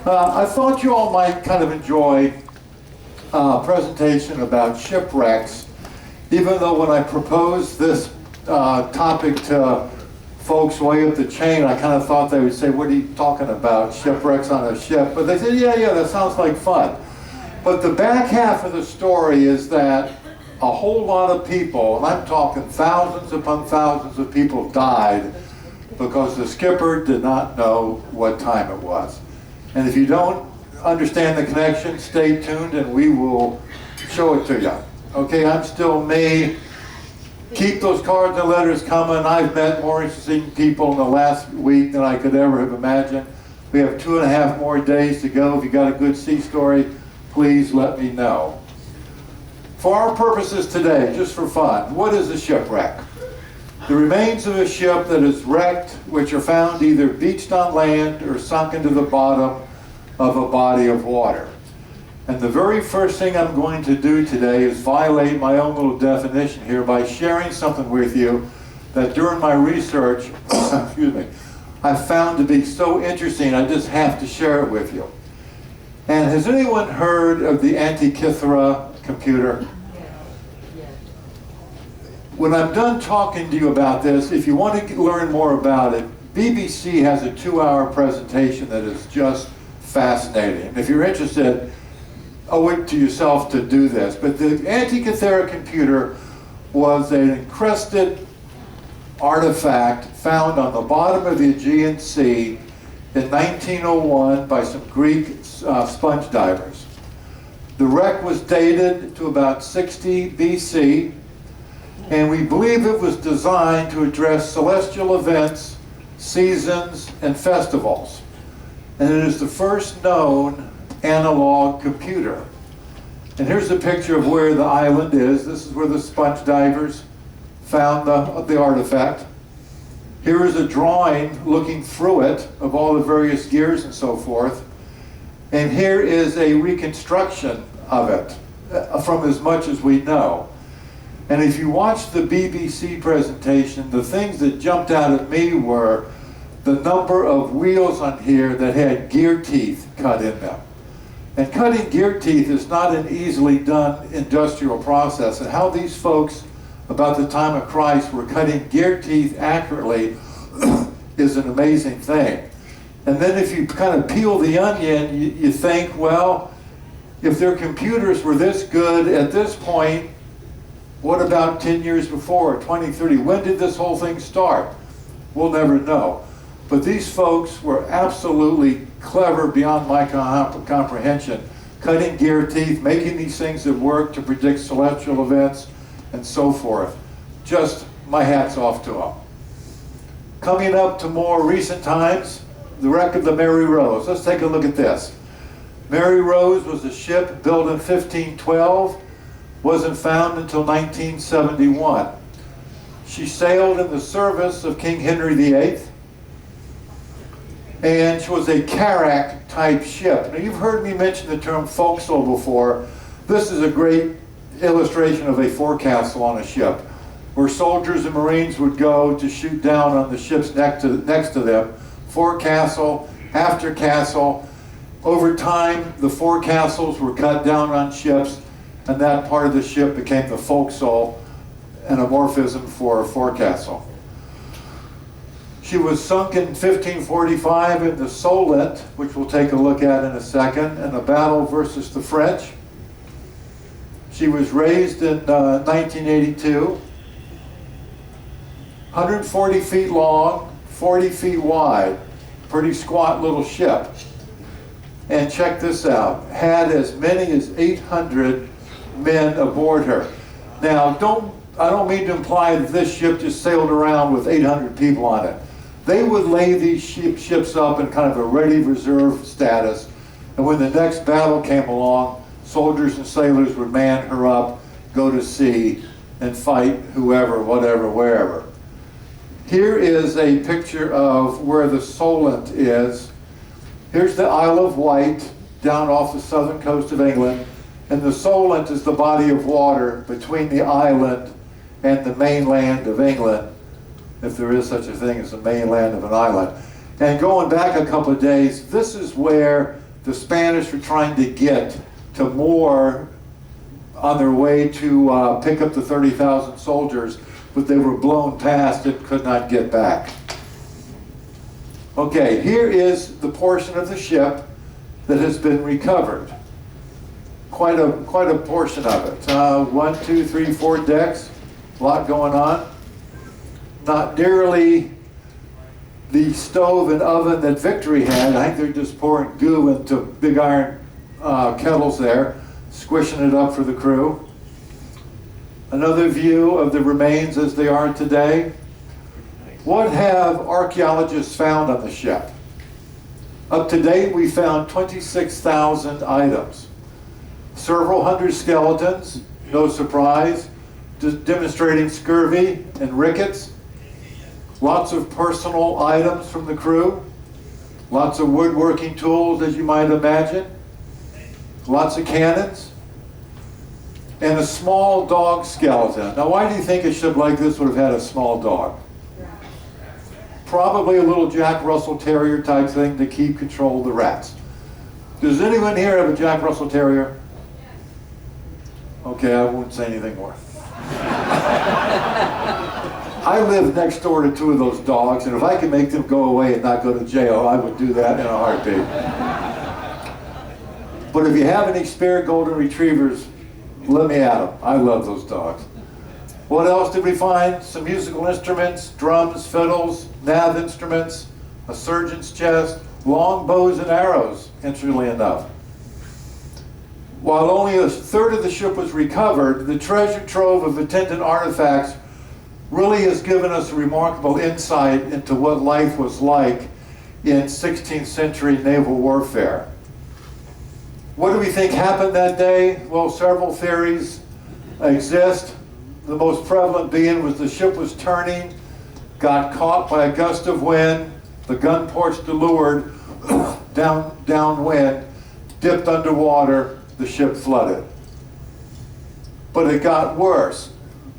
I thought you all might kind of enjoy a presentation about shipwrecks, even though when I proposed this topic to folks way up the chain, I kind of thought they would say, what are you talking about, shipwrecks on a ship? But they said, yeah, that sounds like fun. But the back half of the story is that a whole lot of people, and I'm talking thousands upon thousands of people, died because the skipper did not know what time it was. And if you don't understand the connection, stay tuned and we will show it to you. Okay, I'm still me. Keep those cards and letters coming. I've met more interesting people in the last week than I could ever have imagined. We have 2.5 more days to go. If you got a good sea story, please let me know. For our purposes today, just for fun, what is a shipwreck? The remains of a ship that is wrecked, which are found either beached on land or sunk into the bottom of a body of water. And the very first thing I'm going to do today is violate my own little definition here by sharing something with you that during my research, excuse me, I found to be so interesting I just have to share it with you. And has anyone heard of the Antikythera computer? When I'm done talking to you about this, if you want to learn more about it, BBC has a 2-hour presentation that is just fascinating. And if you're interested, owe it to yourself to do this. But the Antikythera computer was an encrusted artifact found on the bottom of the Aegean Sea in 1901 by some Greek sponge divers. The wreck was dated to about 60 BC, and we believe it was designed to address celestial events, seasons, and festivals. And it is the first known analog computer. And here's a picture of where the island is. This is where the sponge divers found the artifact. Here is a drawing looking through it of all the various gears and so forth. And here is a reconstruction of it from as much as we know. And if you watch the BBC presentation, the things that jumped out at me were the number of wheels on here that had gear teeth cut in them. And cutting gear teeth is not an easily done industrial process. And how these folks, about the time of Christ, were cutting gear teeth accurately is an amazing thing. And then if you kind of peel the onion, you think, well, if their computers were this good at this point, what about 10 years before, 20, 30? When did this whole thing start? We'll never know. But these folks were absolutely clever beyond my comprehension, cutting gear teeth, making these things that work to predict celestial events, and so forth. Just my hat's off to them. Coming up to more recent times, the wreck of the Mary Rose. Let's take a look at this. Mary Rose was a ship built in 1512, wasn't found until 1971. She sailed in the service of King Henry VIII, and she was a carrack type ship. Now you've heard me mention the term forecastle before. This is a great illustration of a forecastle on a ship, where soldiers and Marines would go to shoot down on the ships next to them. Forecastle, after castle. Over time, the forecastles were cut down on ships, and that part of the ship became the forecastle, an morphism for a forecastle. She was sunk in 1545 in the Solent, which we'll take a look at in a second, in a battle versus the French. She was raised in 1982, 140 feet long, 40 feet wide, pretty squat little ship. And check this out, had as many as 800 men aboard her. Now, I don't mean to imply that this ship just sailed around with 800 people on it. They would lay these ships up in kind of a ready reserve status, and when the next battle came along, soldiers and sailors would man her up, go to sea, and fight whoever, whatever, wherever. Here is a picture of where the Solent is. Here's the Isle of Wight, down off the southern coast of England, and the Solent is the body of water between the island and the mainland of England, if there is such a thing as the mainland of an island. And going back a couple of days, this is where the Spanish were trying to get to moor on their way to pick up the 30,000 soldiers, but they were blown past and could not get back. Okay, here is the portion of the ship that has been recovered. Quite a portion of it. 1, 2, 3, 4 decks, a lot going on. Not nearly the stove and oven that Victory had. I think they're just pouring goo into big iron kettles there, squishing it up for the crew. Another view of the remains as they are today. What have archaeologists found on the ship? Up to date, we found 26,000 items. Several hundred skeletons, no surprise, demonstrating scurvy and rickets. Lots of personal items from the crew. Lots of woodworking tools, as you might imagine. Lots of cannons. And a small dog skeleton. Now, why do you think a ship like this would have had a small dog? Probably a little Jack Russell Terrier type thing to keep control of the rats. Does anyone here have a Jack Russell Terrier? Okay, I won't say anything more. I live next door to 2 of those dogs, and if I could make them go away and not go to jail, I would do that in a heartbeat. But if you have any spare golden retrievers, let me at them. I love those dogs. What else did we find? Some musical instruments, drums, fiddles, nav instruments, a surgeon's chest, long bows and arrows, interestingly enough. While only a third of the ship was recovered, the treasure trove of attendant artifacts really has given us a remarkable insight into what life was like in 16th century naval warfare. What do we think happened that day? Well, several theories exist. The most prevalent being was the ship was turning, got caught by a gust of wind, the gun ports leeward, downwind, dipped underwater, the ship flooded. But it got worse.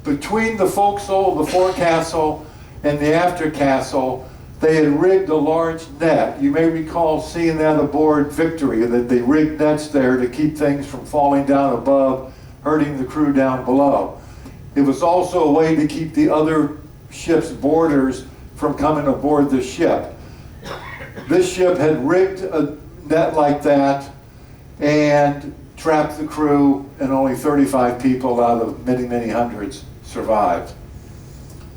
Between the forecastle, the forecastle, and the aftercastle, they had rigged a large net. You may recall seeing that aboard Victory, that they rigged nets there to keep things from falling down above, hurting the crew down below. It was also a way to keep the other ship's boarders from coming aboard the ship. This ship had rigged a net like that and trapped the crew, and only 35 people out of many, many hundreds survived.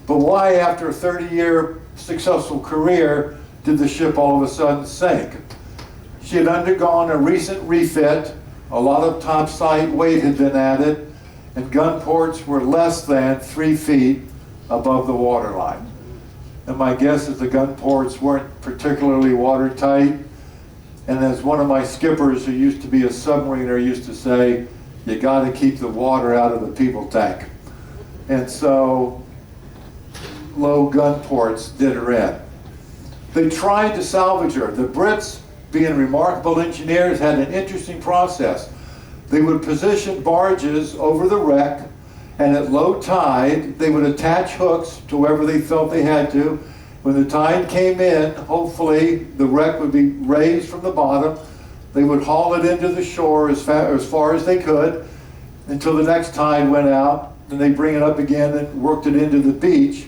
But why, after a 30-year successful career, did the ship all of a sudden sink? She had undergone a recent refit, a lot of topside weight had been added, and gun ports were less than 3 feet above the waterline. And my guess is the gun ports weren't particularly watertight. And as one of my skippers who used to be a submariner used to say, you got to keep the water out of the people tank. And so low gun ports did her in. They tried to salvage her. The Brits, being remarkable engineers, had an interesting process. They would position barges over the wreck, and at low tide, they would attach hooks to wherever they felt they had to. When the tide came in, hopefully the wreck would be raised from the bottom. They would haul it into the shore as far as they could until the next tide went out, and they bring it up again and worked it into the beach.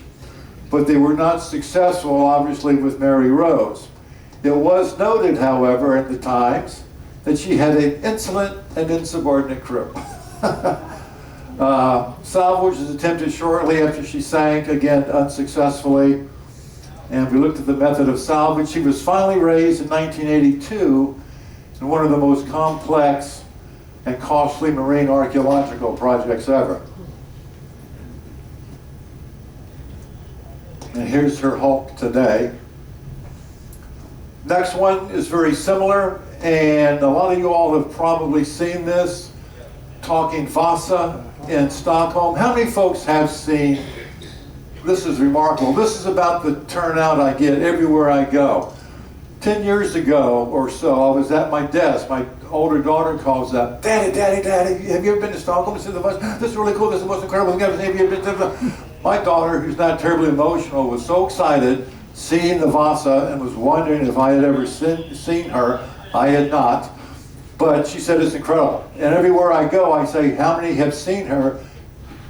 But they were not successful, obviously, with Mary Rose. It was noted, however, in the Times that she had an insolent and insubordinate crew. Salvage was attempted shortly after she sank, again unsuccessfully. And we looked at the method of salvage. She was finally raised in 1982 in one of the most complex and costly marine archaeological projects ever. And here's her hulk today. Next one is very similar, and a lot of you all have probably seen this, Talking Vasa in Stockholm. How many folks have seen? This is remarkable. This is about the turnout I get everywhere I go. 10 years ago or so, I was at my desk. My older daughter calls up, Daddy, Daddy, Daddy, have you ever been to Stockholm? This is really cool. This is the most incredible thing I've ever seen. My daughter, who's not terribly emotional, was so excited seeing the Vasa and was wondering if I had ever seen her I had not. But she said it's incredible. And everywhere I go, I say, how many have seen her?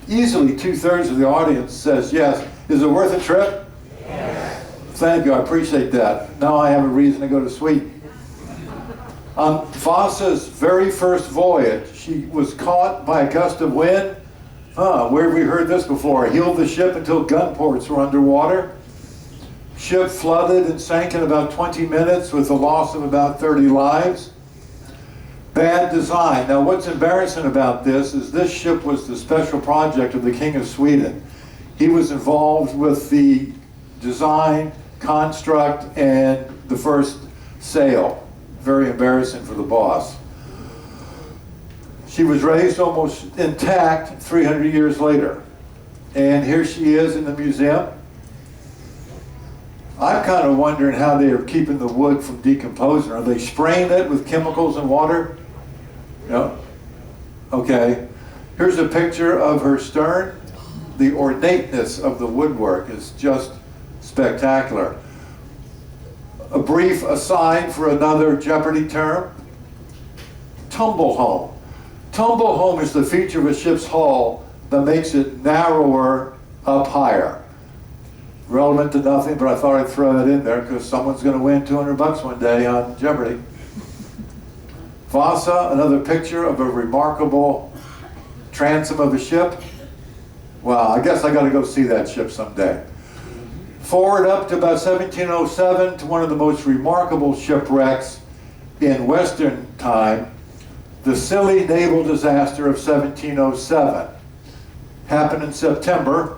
Easily 2/3 of the audience says yes. Is it worth a trip? Yes. Thank you, I appreciate that. Now I have a reason to go to Sweden. On Vasa's very first voyage, she was caught by a gust of wind. Where have we heard this before? Heeled the ship until gun ports were underwater. Ship flooded and sank in about 20 minutes with the loss of about 30 lives. Bad design. Now what's embarrassing about this is this ship was the special project of the King of Sweden. He was involved with the design, construct, and the first sail. Very embarrassing for the boss. She was raised almost intact 300 years later. And here she is in the museum. I'm kind of wondering how they are keeping the wood from decomposing. Are they spraying it with chemicals and water? No? Okay. Here's a picture of her stern. The ornateness of the woodwork is just spectacular. A brief aside for another Jeopardy term. Tumble home. Tumble home is the feature of a ship's hull that makes it narrower up higher. Relevant to nothing, but I thought I'd throw that in there because someone's going to win $200 one day on Jeopardy. Vasa, another picture of a remarkable transom of a ship. Well, I guess I got to go see that ship someday. Forward up to about 1707 to one of the most remarkable shipwrecks in Western time, the Scilly naval disaster of 1707. Happened in September.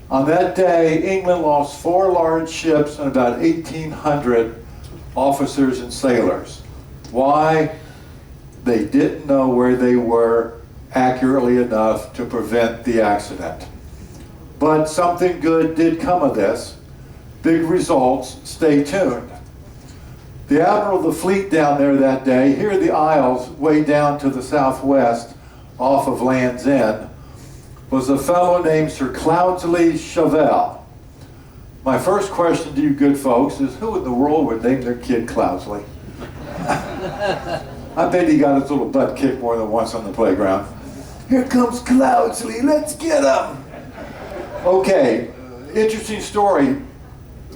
On that day, England lost 4 large ships and about 1,800 officers and sailors. Why? They didn't know where they were accurately enough to prevent the accident. But something good did come of this. Big results. Stay tuned. The admiral of the fleet down there that day, here are the Isles way down to the southwest off of Land's End, was a fellow named Sir Cloudesley Chauvel. My first question to you good folks is, who in the world would name their kid Cloudesley? I bet he got his little butt kicked more than once on the playground. Here comes Cloudesley, let's get him! Okay, interesting story.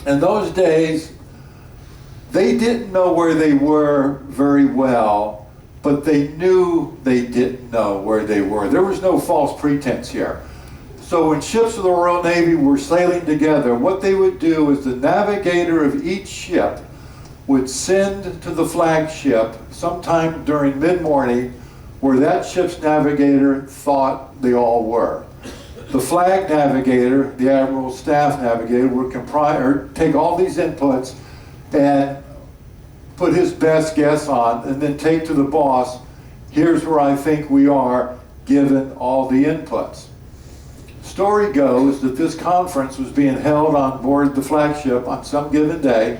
In those days, they didn't know where they were very well, but they knew they didn't know where they were. There was no false pretense here. So when ships of the Royal Navy were sailing together, what they would do is the navigator of each ship would send to the flagship sometime during mid-morning where that ship's navigator thought they all were. The flag navigator, the admiral's staff navigator, would take all these inputs and put his best guess on and then take to the boss, here's where I think we are given all the inputs. Story goes that this conference was being held on board the flagship on some given day,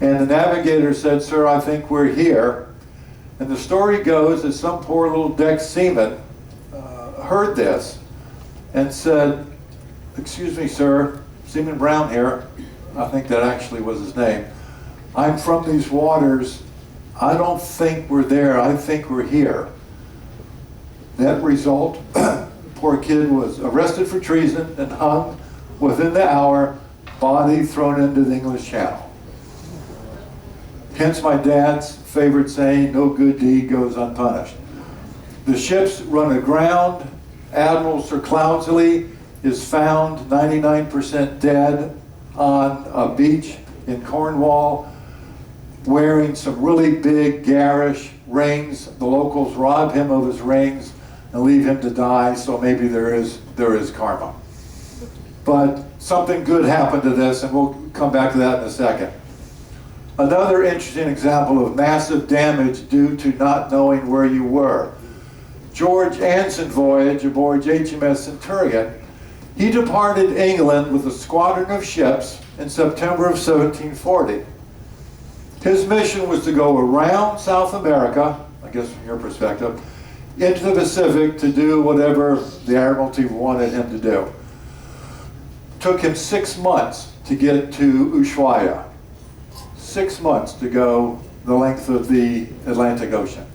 and the navigator said, sir, I think we're here. And the story goes that some poor little deck seaman heard this and said, excuse me, sir, Seaman Brown here, I think that actually was his name, I'm from these waters, I don't think we're there, I think we're here. Net result, poor kid was arrested for treason and hung within the hour, body thrown into the English Channel. Hence my dad's favorite saying, no good deed goes unpunished. The ships run aground. Admiral Sir Cloudesley is found 99% dead on a beach in Cornwall, wearing some really big garish rings. The locals rob him of his rings and leave him to die, so maybe there is karma. But something good happened to this, and we'll come back to that in a second. Another interesting example of massive damage due to not knowing where you were. George Anson voyage aboard HMS Centurion. He departed England with a squadron of ships in September of 1740. His mission was to go around South America, I guess from your perspective, into the Pacific to do whatever the Admiralty wanted him to do. Took him 6 months to get to Ushuaia. 6 months to go the length of the Atlantic Ocean.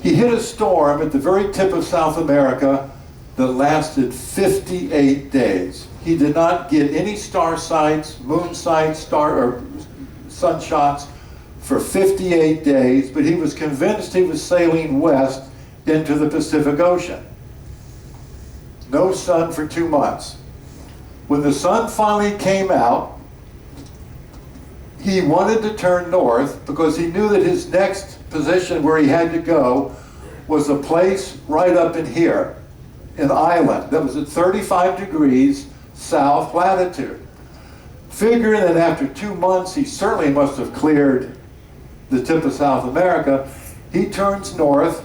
He hit a storm at the very tip of South America that lasted 58 days. He did not get any star sights, moon sights, or sun shots for 58 days, but he was convinced he was sailing west into the Pacific Ocean. No sun for 2 months. When the sun finally came out, he wanted to turn north because he knew that his next position where he had to go was a place right up in here, an island that was at 35 degrees south latitude. Figuring that after 2 months he certainly must have cleared the tip of South America, he turns north,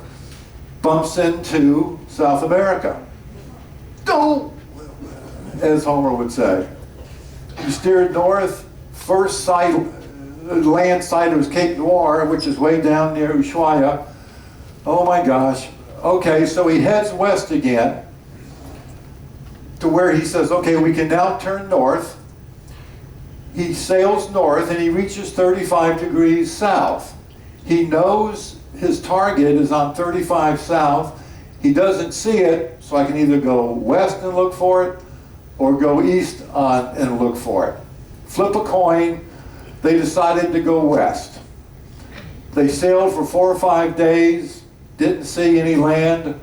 bumps into South America. Don't, as Homer would say. He steered north. First sight, land sight was Cape Noir, which is way down near Ushuaia. Oh my gosh. Okay, so he heads west again to where he says, okay, we can now turn north. He sails north and he reaches 35 degrees south. He knows his target is on 35 south. He doesn't see it, so I can either go west and look for it or go east on and look for it. Flip a coin. They decided to go west. They sailed for 4 or 5 days, didn't see any land,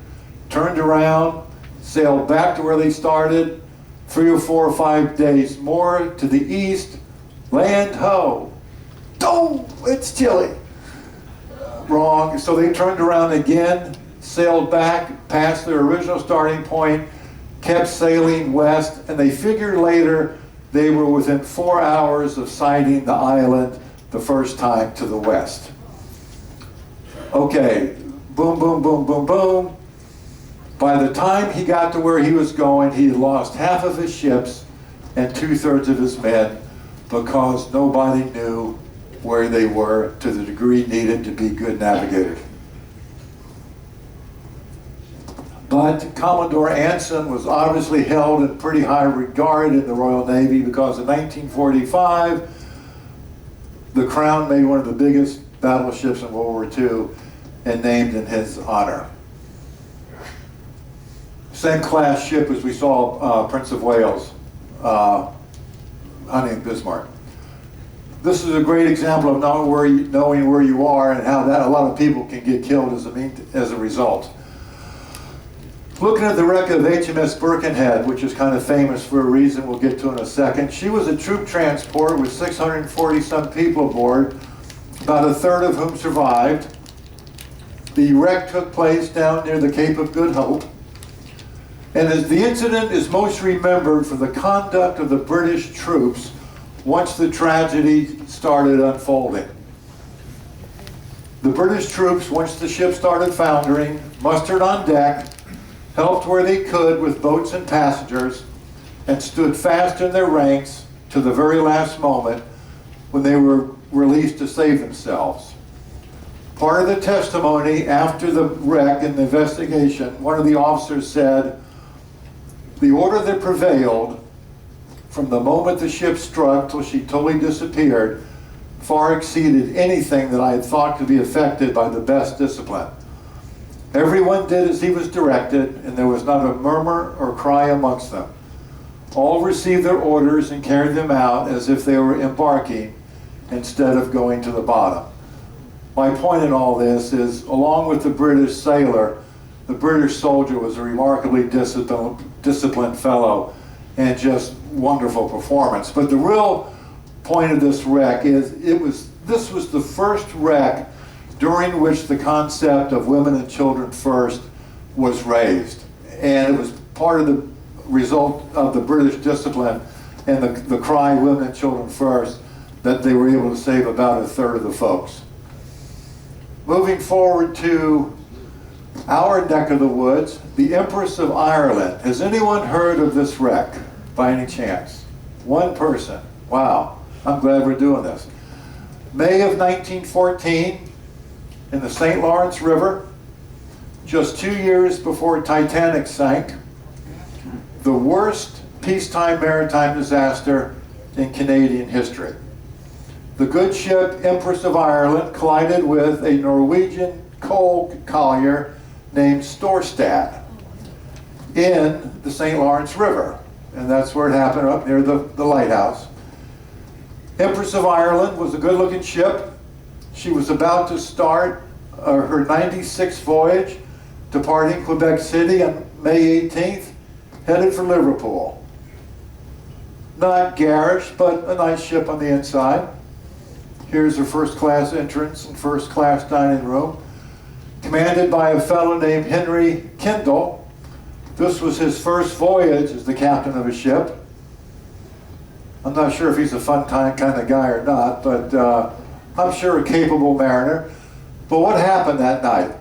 turned around, sailed back to where they started, 3 or 4 or 5 days more to the east, land ho. Oh, it's chilly. Wrong. So they turned around again, sailed back past their original starting point, kept sailing west, and they figured later they were within 4 hours of sighting the island the first time to the west. Okay, boom, boom, boom, boom, boom. By the time he got to where he was going, he had lost half of his ships and 2/3 of his men because nobody knew where they were to the degree needed to be good navigators. But Commodore Anson was obviously held in pretty high regard in the Royal Navy because in 1945, the Crown made one of the biggest battleships in World War II and named in his honor. Same class ship as we saw Prince of Wales hunting Bismarck. This is a great example of knowing where you are and how that a lot of people can get killed as a result. Looking at the wreck of HMS Birkenhead, which is kind of famous for a reason we'll get to in a second. She was a troop transport with 640 some people aboard, about 1/3 of whom survived. The wreck took place down near the Cape of Good Hope. And as the incident is most remembered for the conduct of the British troops once the tragedy started unfolding. The British troops, once the ship started foundering, mustered on deck, helped where they could with boats and passengers, and stood fast in their ranks to the very last moment when they were released to save themselves. Part of the testimony after the wreck and the investigation, one of the officers said, the order that prevailed from the moment the ship struck till she totally disappeared far exceeded anything that I had thought could be affected by the best discipline. Everyone did as he was directed, and there was not a murmur or cry amongst them. All received their orders and carried them out as if they were embarking instead of going to the bottom. My point in all this is, along with the British sailor, the British soldier was a remarkably disciplined fellow and just wonderful performance. But the real point of this wreck is this was the first wreck during which the concept of women and children first was raised. And it was part of the result of the British discipline and the cry, women and children first, that they were able to save about 1/3 of the folks. Moving forward to our neck of the woods, the Empress of Ireland. Has anyone heard of this wreck by any chance? One person. Wow, I'm glad we're doing this. May of 1914, in the St. Lawrence River, just 2 years before Titanic sank, the worst peacetime maritime disaster in Canadian history. The good ship Empress of Ireland collided with a Norwegian coal collier named Storstad in the St. Lawrence River. And that's where it happened, up near the lighthouse. Empress of Ireland was a good-looking ship. She was about to start her 96th voyage, departing Quebec City on May 18th, headed for Liverpool. Not garish, but a nice ship on the inside. Here's her first-class entrance and first-class dining room, commanded by a fellow named Henry Kendall. This was his first voyage as the captain of a ship. I'm not sure if he's a fun kind of guy or not, but I'm sure a capable mariner. But what happened that night?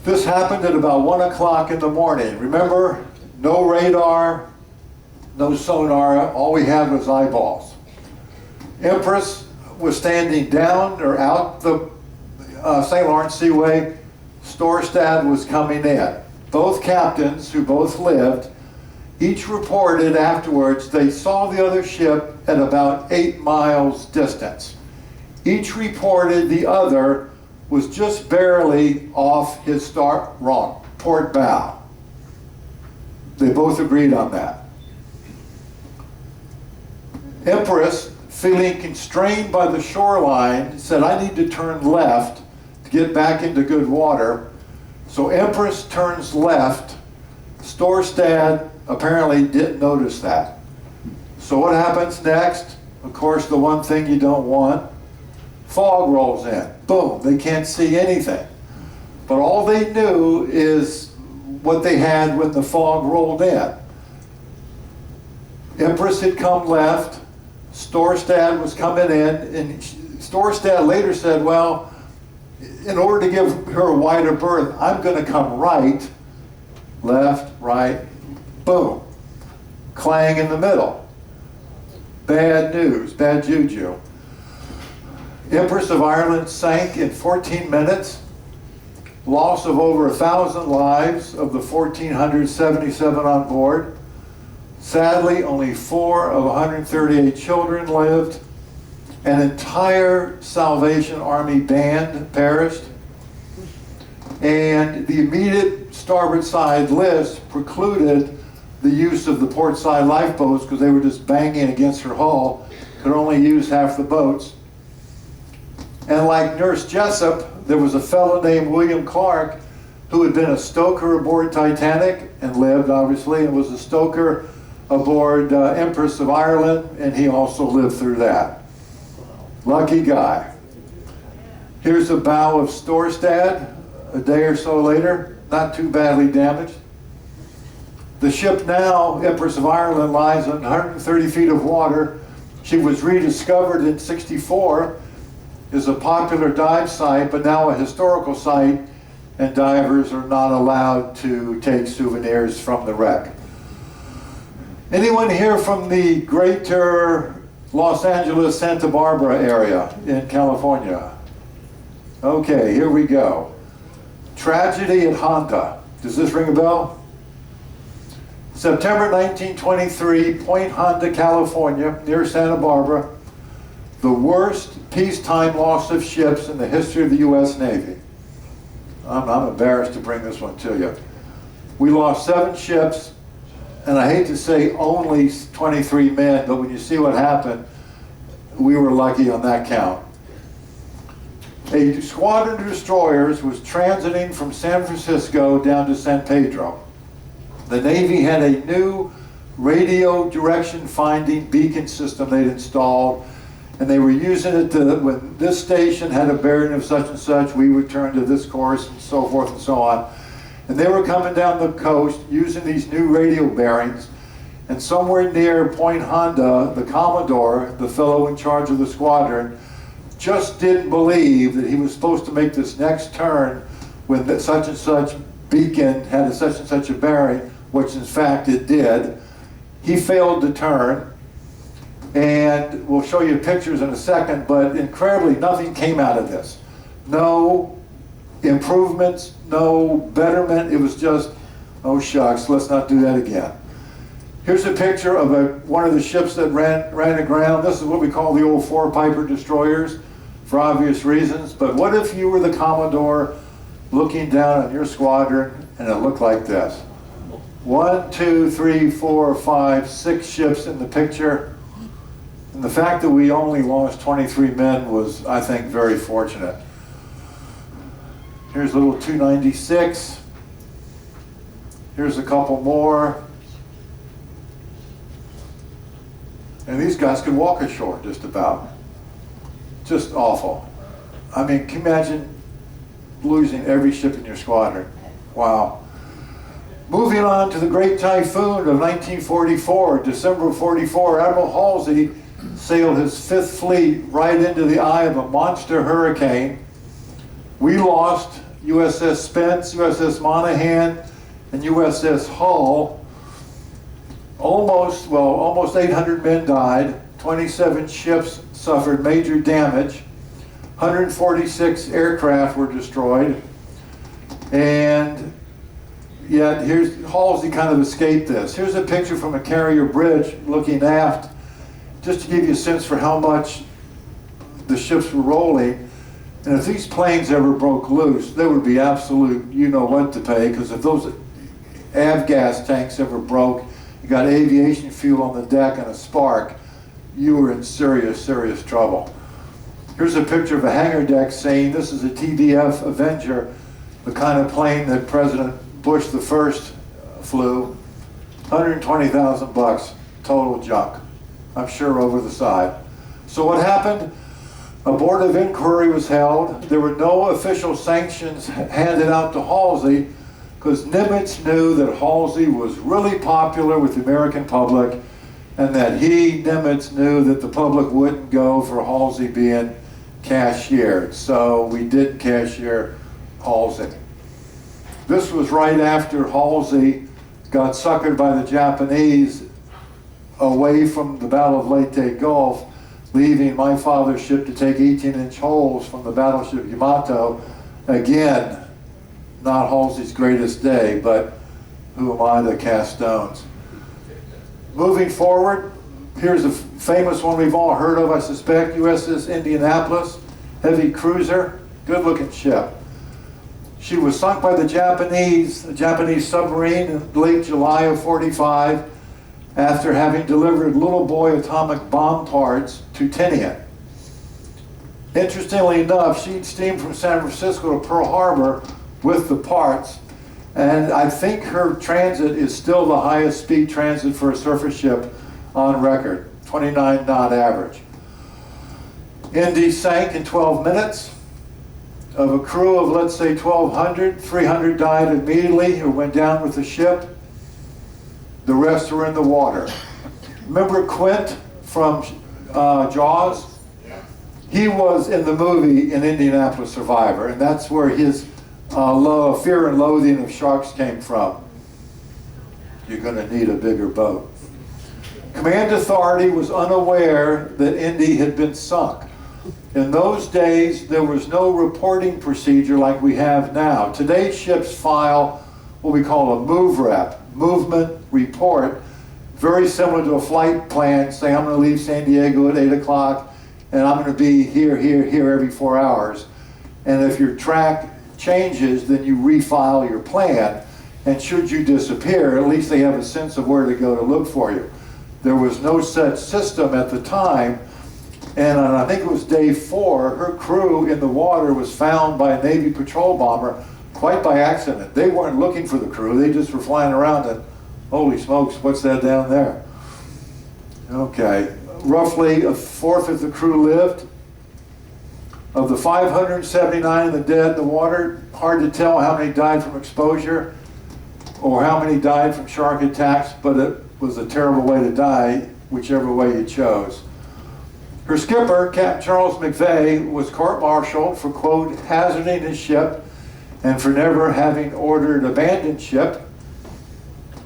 This happened at about 1 o'clock in the morning. Remember, no radar, no sonar, all we had was eyeballs. Empress was standing down or out the St. Lawrence Seaway. Storstad was coming in. Both captains, who both lived, each reported afterwards they saw the other ship at about 8 miles distance. Each reported the other was just barely off his port bow. They both agreed on that. Empress, feeling constrained by the shoreline, said, I need to turn left to get back into good water. So Empress turns left. Storstad apparently didn't notice that. So what happens next? Of course, the one thing you don't want, fog rolls in. Boom, they can't see anything. But all they knew is what they had when the fog rolled in. Empress had come left, Storstad was coming in, and Storstad later said, well, in order to give her a wider berth, I'm going to come right, left, right, boom. Clang in the middle. Bad news, bad juju. Empress of Ireland sank in 14 minutes. Loss of over 1,000 lives of the 1,477 on board. Sadly, only 4 of 138 children lived. An entire Salvation Army band perished. And the immediate starboard side list precluded the use of the port side lifeboats because they were just banging against her hull, could only use half the boats. And like Nurse Jessup, there was a fellow named William Clark who had been a stoker aboard Titanic and lived, obviously, and was a stoker aboard Empress of Ireland, and he also lived through that. Lucky guy. Here's the bow of Storstad a day or so later, not too badly damaged. The ship now, Empress of Ireland, lies on 130 feet of water. She was rediscovered in '64, is a popular dive site, but now a historical site, and divers are not allowed to take souvenirs from the wreck. Anyone here from the greater Los Angeles, Santa Barbara area in California? Okay, here we go. Tragedy at Honda. Does this ring a bell? September 1923, Point Honda, California, near Santa Barbara. The worst peacetime loss of ships in the history of the U.S. Navy. I'm embarrassed to bring this one to you. We lost 7 ships, and I hate to say only 23 men, but when you see what happened, we were lucky on that count. A squadron of destroyers was transiting from San Francisco down to San Pedro. The Navy had a new radio direction finding beacon system they'd installed, and they were using it to, when this station had a bearing of such and such, we would turn to this course and so forth and so on. And they were coming down the coast using these new radio bearings, and somewhere near Point Honda, the Commodore, the fellow in charge of the squadron, just didn't believe that he was supposed to make this next turn when the such and such beacon had a such and such a bearing, which in fact it did. He failed to turn, and we'll show you pictures in a second, but incredibly nothing came out of this. No improvements, no betterment. It was just, oh shucks, let's not do that again. Here's a picture of one of the ships that ran aground. This is what we call the old four-piper destroyers, for obvious reasons. But what if you were the Commodore looking down on your squadron and it looked like this? 1, 2, 3, 4, 5, 6 ships in the picture. And the fact that we only lost 23 men was, I think, very fortunate. Here's little 296. Here's a couple more. And these guys could walk ashore just about. Just awful. I mean, can you imagine losing every ship in your squadron? Wow. Moving on to the Great Typhoon of 1944, December of 44, Admiral Halsey sailed his 5th Fleet right into the eye of a monster hurricane. We lost USS Spence, USS Monaghan, and USS Hull. Almost 800 men died, 27 ships suffered major damage, 146 aircraft were destroyed, and yet here's Halsey kind of escaped this. Here's a picture from a carrier bridge looking aft, just to give you a sense for how much the ships were rolling. And if these planes ever broke loose, there would be absolute you-know-what to pay, because if those avgas tanks ever broke, you got aviation fuel on the deck and a spark, you were in serious, serious trouble. Here's a picture of a hangar deck scene. This is a TDF Avenger, the kind of plane that President Bush the First flew. 120,000 bucks, total junk. I'm sure over the side. So what happened? A board of inquiry was held. There were no official sanctions handed out to Halsey, because Nimitz knew that Halsey was really popular with the American public, and that Nimitz, knew that the public wouldn't go for Halsey being cashiered. So we did cashier Halsey. This was right after Halsey got suckered by the Japanese away from the Battle of Leyte Gulf, leaving my father's ship to take 18-inch holes from the battleship Yamato. Again, not Halsey's greatest day, but who am I to cast stones? Moving forward, here's a famous one we've all heard of, I suspect, USS Indianapolis, heavy cruiser, good-looking ship. She was sunk by a Japanese submarine in late July of 45 after having delivered little boy atomic bomb parts to Tinian. Interestingly enough, she'd steamed from San Francisco to Pearl Harbor with the parts, and I think her transit is still the highest speed transit for a surface ship on record, 29 knot average. Indy sank in 12 minutes. Of a crew of, let's say, 1,200, 300 died immediately or went down with the ship. The rest were in the water. Remember Quint from Jaws? He was in the movie an Indianapolis Survivor, and that's where his fear and loathing of sharks came from. You're going to need a bigger boat. Command Authority was unaware that Indy had been sunk. In those days, there was no reporting procedure like we have now. Today's ships file what we call a MOVREP, movement report, very similar to a flight plan, say I'm going to leave San Diego at 8 o'clock and I'm going to be here every 4 hours. And if your track changes, then you refile your plan. And should you disappear, at least they have a sense of where to go to look for you. There was no such system at the time. And on, I think it was day 4, her crew in the water was found by a Navy patrol bomber quite by accident. They weren't looking for the crew, they just were flying around and, holy smokes, what's that down there? Okay, roughly a fourth of the crew lived. Of the 579 that dead in the water, hard to tell how many died from exposure or how many died from shark attacks, but it was a terrible way to die, whichever way you chose. Her skipper, Captain Charles McVeigh, was court-martialed for, quote, hazarding his ship and for never having ordered abandoned ship.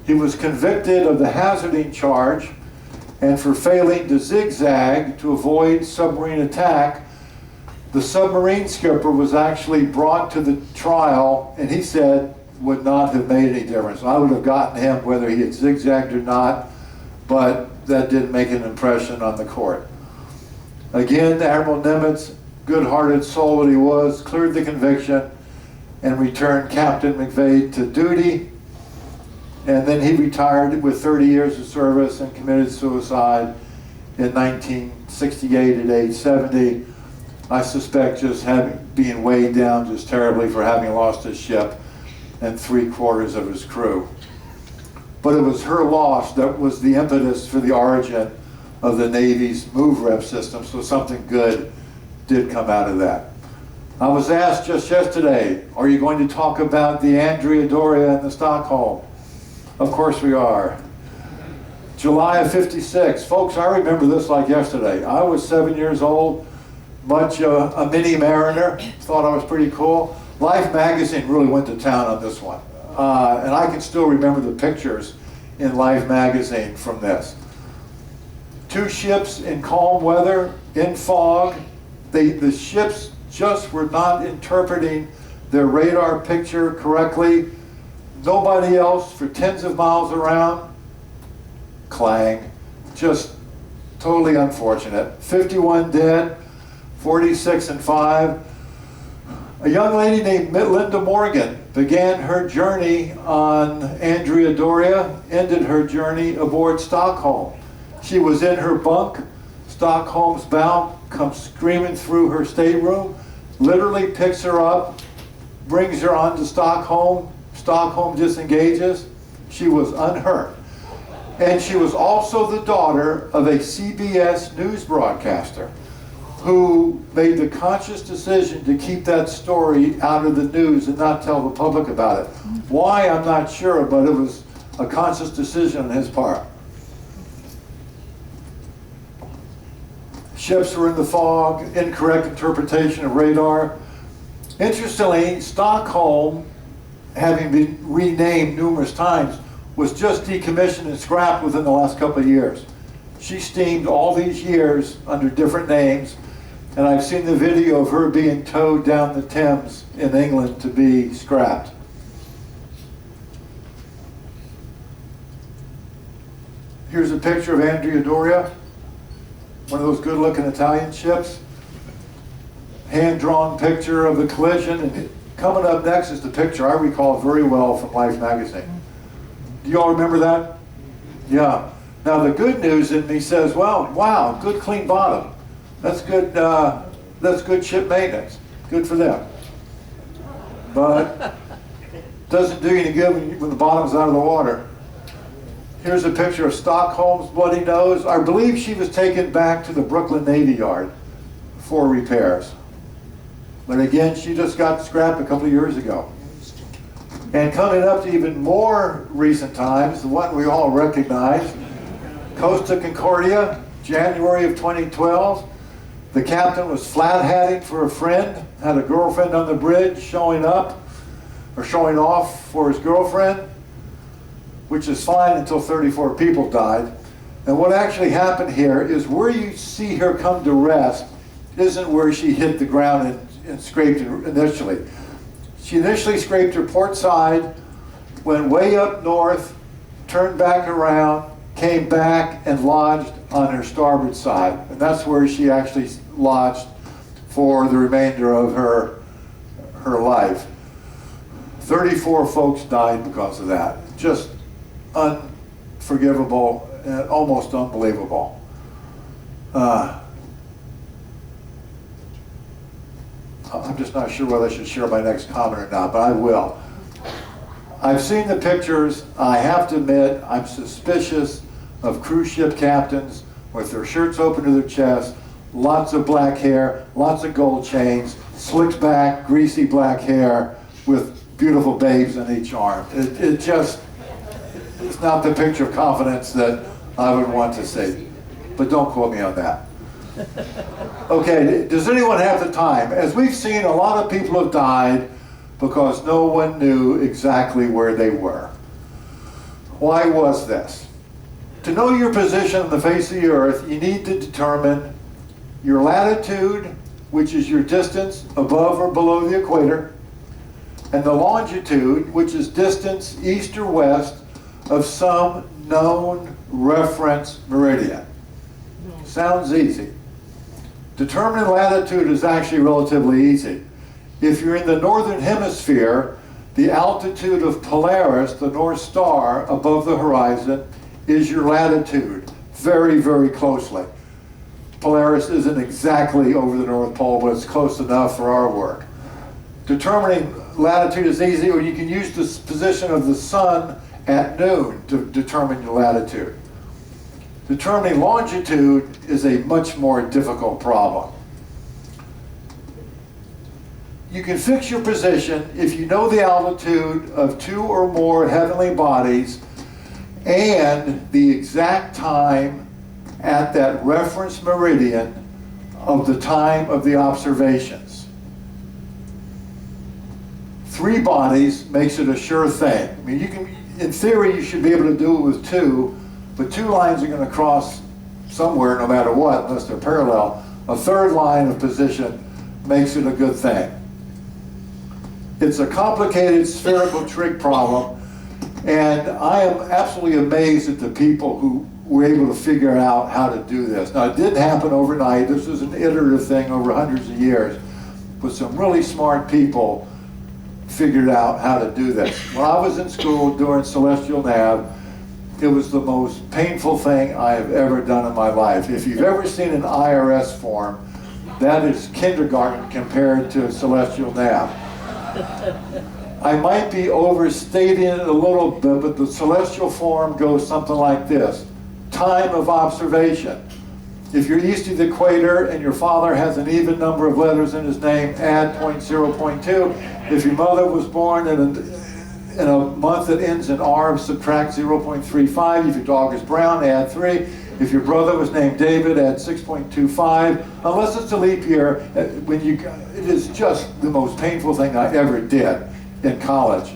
He was convicted of the hazarding charge and for failing to zigzag to avoid submarine attack. The submarine skipper was actually brought to the trial, and he said would not have made any difference. I would have gotten him whether he had zigzagged or not. but that didn't make an impression on the court. Again, Admiral Nimitz, good-hearted soul that he was, cleared the conviction and returned Captain McVeigh to duty. And then he retired with 30 years of service and committed suicide in 1968 at age 70. I suspect just being weighed down just terribly for having lost his ship and 3/4 of his crew. But it was her loss that was the impetus for the origin of the Navy's MOVE-REP system, so something good did come out of that. I was asked just yesterday, are you going to talk about the Andrea Doria and the Stockholm? Of course we are. July of '56. Folks, I remember this like yesterday. I was 7 years old, much a mini mariner, thought I was pretty cool. Life magazine really went to town on this one. And I can still remember the pictures in Life magazine from this. 2 ships in calm weather, in fog. The ships just were not interpreting their radar picture correctly. Nobody else for tens of miles around. Clang. Just totally unfortunate. 51 dead, 46 and 5. A young lady named Linda Morgan began her journey on Andrea Doria, ended her journey aboard Stockholm. She was in her bunk. Stockholm's bow comes screaming through her stateroom, literally picks her up, brings her onto Stockholm. Stockholm disengages. She was unhurt. And she was also the daughter of a CBS news broadcaster who made the conscious decision to keep that story out of the news and not tell the public about it. Why, I'm not sure, but it was a conscious decision on his part. Ships were in the fog, incorrect interpretation of radar. Interestingly, Stockholm, having been renamed numerous times, was just decommissioned and scrapped within the last couple of years. She steamed all these years under different names, and I've seen the video of her being towed down the Thames in England to be scrapped. Here's a picture of Andrea Doria, one of those good-looking Italian ships. Hand-drawn picture of the collision, and coming up next is the picture I recall very well from Life magazine. Do you all remember that? Yeah. Now the good news in me says, well, wow, good clean bottom. That's good ship maintenance. Good for them. But doesn't do you any good when the bottom's out of the water. Here's a picture of Stockholm's bloody nose. I believe she was taken back to the Brooklyn Navy Yard for repairs. But again, she just got scrapped a couple of years ago. And coming up to even more recent times, the one we all recognize, Costa Concordia, January of 2012. The captain was flat-hatting for a friend, had a girlfriend on the bridge showing up, or showing off for his girlfriend, which is fine until 34 people died. And what actually happened here is where you see her come to rest isn't where she hit the ground and scraped it initially. She initially scraped her port side, went way up north, turned back around, came back and lodged on her starboard side. And that's where she actually lodged for the remainder of her life. 34 folks died because of that. Just unforgivable and almost unbelievable. I'm just not sure whether I should share my next comment or not, but I will. I've seen the pictures. I have to admit, I'm suspicious of cruise ship captains with their shirts open to their chest, lots of black hair, lots of gold chains, slicked back, greasy black hair with beautiful babes on each arm. It's not the picture of confidence that I would want to see. But don't quote me on that. Okay, does anyone have the time? As we've seen, a lot of people have died because no one knew exactly where they were. Why was this? To know your position on the face of the earth, you need to determine your latitude, which is your distance above or below the equator, and the longitude, which is distance east or west of some known reference meridian. Sounds easy. Determining latitude is actually relatively easy. If you're in the northern hemisphere, the altitude of Polaris, the North Star, above the horizon, is your latitude, very, very closely. Polaris isn't exactly over the North Pole, but it's close enough for our work. Determining latitude is easy, or you can use the position of the sun at noon to determine your latitude. Determining longitude is a much more difficult problem. You can fix your position if you know the altitude of 2 or more heavenly bodies and the exact time at that reference meridian of the time of the observations. 3 bodies makes it a sure thing. I mean, you can, in theory, you should be able to do it with 2, but 2 lines are going to cross somewhere no matter what, unless they're parallel. A 3rd line of position makes it a good thing. It's a complicated spherical trig problem, and I am absolutely amazed at the people who were able to figure out how to do this. Now, it didn't happen overnight. This was an iterative thing over hundreds of years, but some really smart people figured out how to do this. When I was in school doing celestial nav, it was the most painful thing I have ever done in my life. If you've ever seen an IRS form, that is kindergarten compared to celestial nav. I might be overstating it a little bit, but the celestial form goes something like this. Time of observation. If you're east of the equator and your father has an even number of letters in his name, add 0.0.2. If your mother was born in a month that ends in R, subtract 0.35. If your dog is brown, add 3. If your brother was named David, add 6.25. Unless it's a leap year, it is just the most painful thing I ever did in college.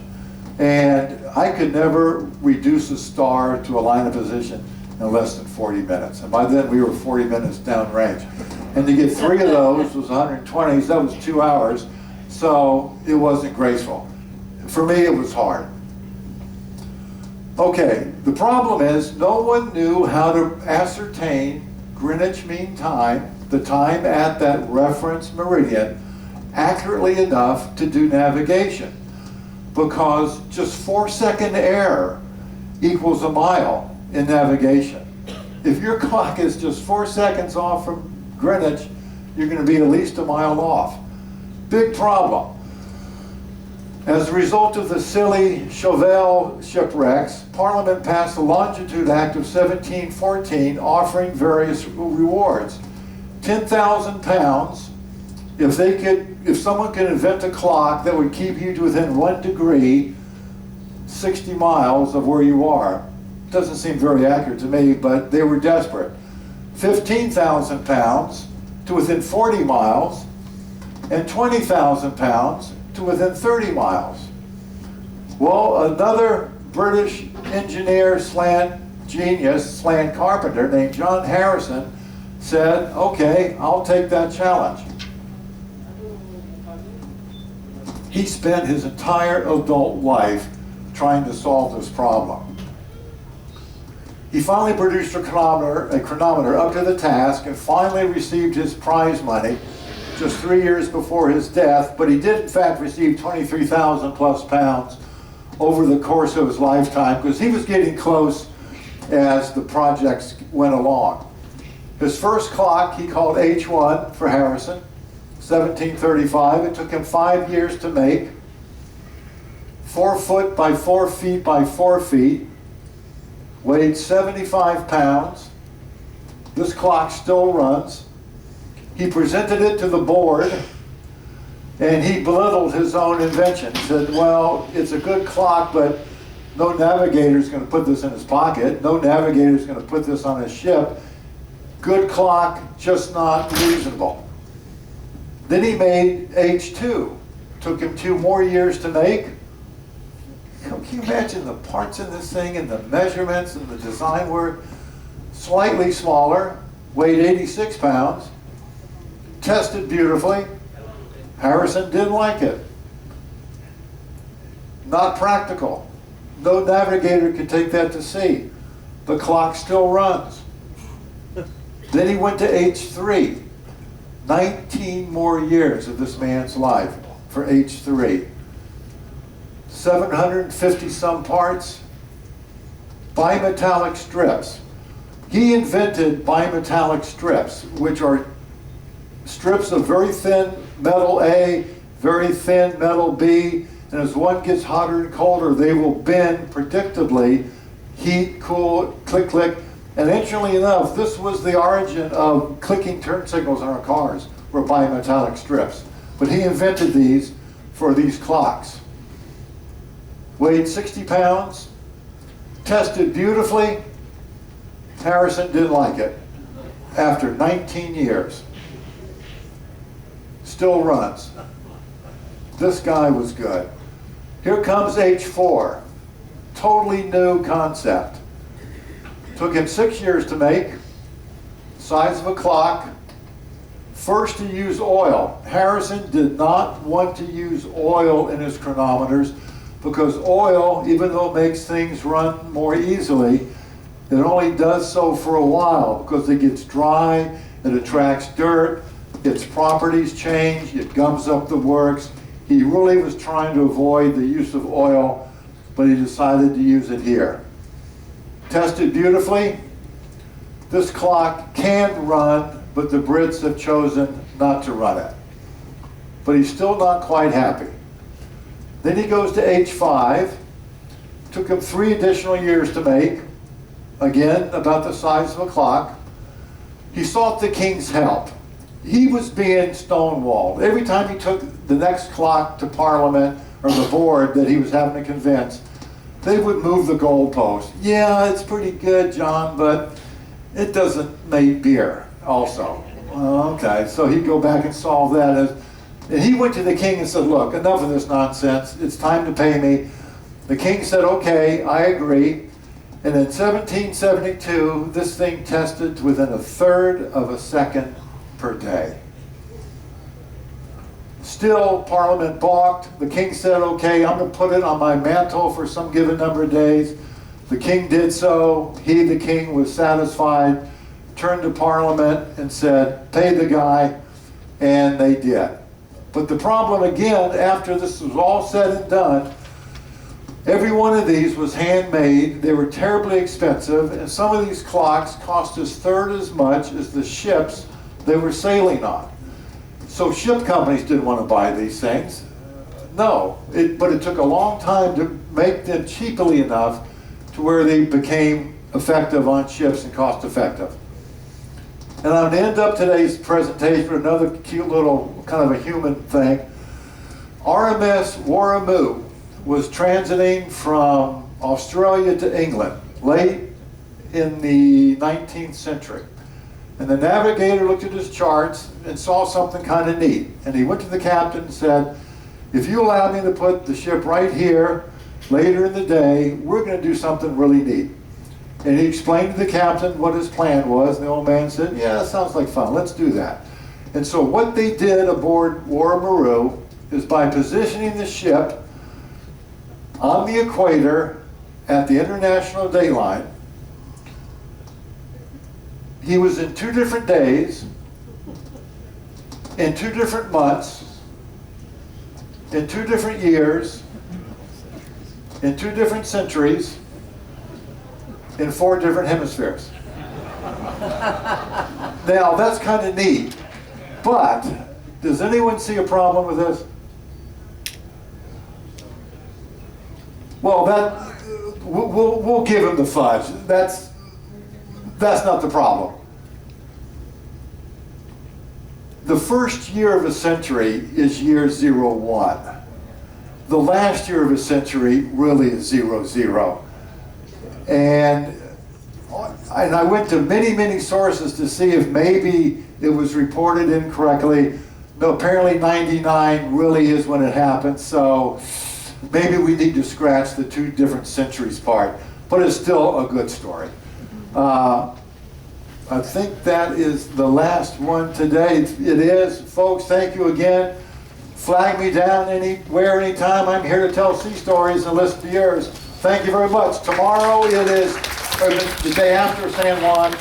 And I could never reduce a star to a line of position in less than 40 minutes. And by then we were 40 minutes downrange. And to get 3 of those was 120, so that was 2 hours. So it wasn't graceful. For me, it was hard. Okay, the problem is no one knew how to ascertain Greenwich Mean Time, the time at that reference meridian, accurately enough to do navigation. Because just 4-second error equals a mile in navigation. If your clock is just 4 seconds off from Greenwich, you're going to be at least a mile off. Big problem. As a result of the silly Chauvel shipwrecks, Parliament passed the Longitude Act of 1714 offering various rewards. £10,000 if someone could invent a clock that would keep you to within 1 degree, 60 miles of where you are. Doesn't seem very accurate to me, but they were desperate. £15,000 to within 40 miles, and £20,000 to within 30 miles. Well, another British engineer genius carpenter named John Harrison said, okay, I'll take that challenge. He spent his entire adult life trying to solve this problem. He finally produced a chronometer up to the task and finally received his prize money just 3 years before his death, but he did in fact receive 23,000 plus pounds over the course of his lifetime because he was getting close as the projects went along. His first clock he called H1 for Harrison, 1735. It took him 5 years to make. 4 foot by 4 feet by 4 feet, weighed 75 pounds. This clock still runs. He presented it to the board, and he belittled his own invention. He said, well, it's a good clock, but no navigator's going to put this in his pocket. No navigator's going to put this on his ship. Good clock, just not reasonable. Then he made H2. Took him 2 more years to make. Can you imagine the parts in this thing and the measurements and the design work? Slightly smaller, weighed 86 pounds. Tested beautifully. Harrison didn't like it. Not practical. No navigator could take that to sea. The clock still runs. Then he went to age 3. 19 more years of this man's life for age 3. 750 some parts. Bimetallic strips. He invented bimetallic strips, which are strips of very thin metal A, very thin metal B, and as one gets hotter and colder, they will bend predictably, heat, cool, click, click. And interestingly enough, this was the origin of clicking turn signals in our cars, were bimetallic strips. But he invented these for these clocks. Weighed 60 pounds, tested beautifully. Harrison didn't like it after 19 years. Still runs. This guy was good. Here comes H4. Totally new concept. Took him 6 years to make. Size of a clock. First to use oil. Harrison did not want to use oil in his chronometers because oil, even though it makes things run more easily, it only does so for a while because it gets dry, it attracts dirt, its properties change, it gums up the works. He really was trying to avoid the use of oil, but he decided to use it here. Tested beautifully. This clock can run, but the Brits have chosen not to run it. But he's still not quite happy. Then he goes to H5. Took him 3 additional years to make. Again, about the size of a clock. He sought the king's help. He was being stonewalled. Every time he took the next clock to Parliament or the board that he was having to convince, they would move the goalpost. Yeah, it's pretty good, John, but it doesn't make beer also. Okay, so he'd go back and solve that. And he went to the king and said, look, enough of this nonsense. It's time to pay me. The king said, okay, I agree. And in 1772, this thing tested within 1/3 of a second per day. Still, Parliament balked. The king said, okay, I'm going to put it on my mantle for some given number of days. The king did so. He, the king, was satisfied, turned to Parliament and said, pay the guy, and they did. But the problem again, after this was all said and done, every one of these was handmade. They were terribly expensive, and some of these clocks cost us 1/3 as much as the ships they were sailing on. So ship companies didn't want to buy these things. No, but it took a long time to make them cheaply enough to where they became effective on ships and cost effective. And I'm going to end up today's presentation with another cute little kind of a human thing. RMS Warramoo was transiting from Australia to England late in the 19th century. And the navigator looked at his charts and saw something kind of neat. And he went to the captain and said, if you allow me to put the ship right here later in the day, we're going to do something really neat. And he explained to the captain what his plan was, and the old man said, yeah, that sounds like fun, let's do that. And so what they did aboard Warramoo is by positioning the ship on the equator at the international dateline, he was in 2 different days, in 2 different months, in 2 different years, in 2 different centuries, in 4 different hemispheres. Now, that's kind of neat, but does anyone see a problem with this? Well, we'll give him the fudge. That's not the problem. The first year of a century is year 01. The last year of a century really is 00. And I went to many sources to see if maybe it was reported incorrectly. No, apparently 99 really is when it happened, so maybe we need to scratch the 2 different centuries part, but it's still a good story. I think that is the last one today. It is. Folks, thank you again. Flag me down anywhere, anytime. I'm here to tell sea stories and listen to yours. Thank you very much. Tomorrow it is or the day after San Juan,